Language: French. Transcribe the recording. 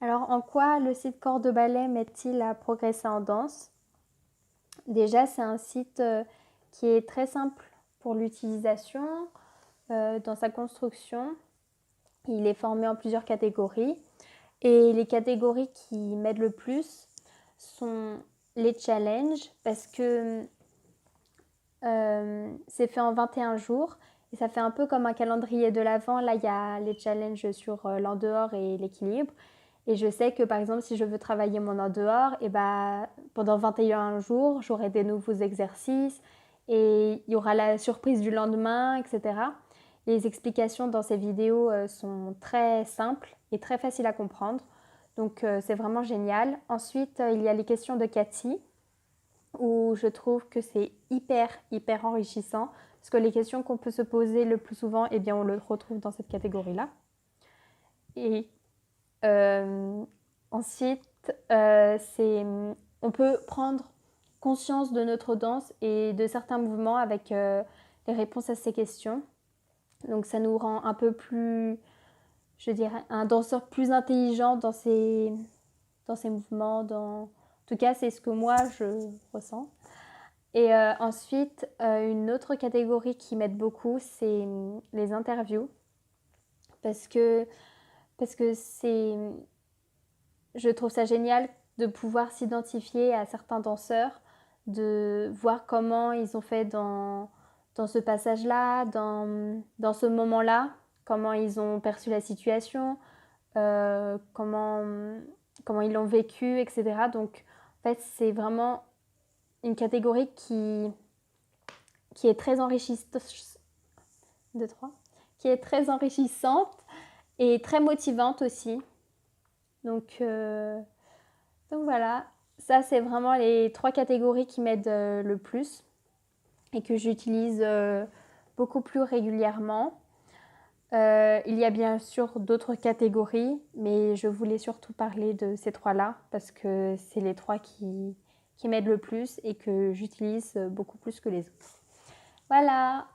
Alors, en quoi le site Corps de Ballet m'aide-t-il à progresser en danse? Déjà, c'est un site qui est très simple pour l'utilisation, dans sa construction. Il est formé en plusieurs catégories. Et les catégories qui m'aident le plus sont les challenges, parce que c'est fait en 21 jours. Et ça fait un peu comme un calendrier de l'Avent. Là, il y a les challenges sur l'en dehors et l'équilibre. Et je sais que par exemple, si je veux travailler mon en dehors, et ben, pendant 21 jours, j'aurai des nouveaux exercices et il y aura la surprise du lendemain, etc. Les explications dans ces vidéos sont très simples et très faciles à comprendre. Donc c'est vraiment génial. Ensuite, il y a les questions de Cathy, où je trouve que c'est hyper enrichissant. Parce que les questions qu'on peut se poser le plus souvent, eh bien, on le retrouve dans cette catégorie-là. Et ensuite, on peut prendre conscience de notre danse et de certains mouvements avec les réponses à ces questions. Donc ça nous rend un peu plus, je dirais, un danseur plus intelligent dans ses mouvements. En tout cas, c'est ce que moi, je ressens. Et ensuite, une autre catégorie qui m'aide beaucoup, c'est les interviews. Parce que je trouve ça génial de pouvoir s'identifier à certains danseurs, de voir comment ils ont fait dans ce passage-là, dans ce moment-là, comment ils ont perçu la situation, comment ils l'ont vécu, etc. Donc, en fait, c'est vraiment une catégorie qui est très enrichissante, qui est très enrichissante et très motivante aussi. Donc voilà, ça c'est vraiment les 3 catégories qui m'aident le plus et que j'utilise beaucoup plus régulièrement. Il y a bien sûr d'autres catégories, mais je voulais surtout parler de ces 3-là parce que c'est les 3 qui m'aident le plus et que j'utilise beaucoup plus que les autres. Voilà!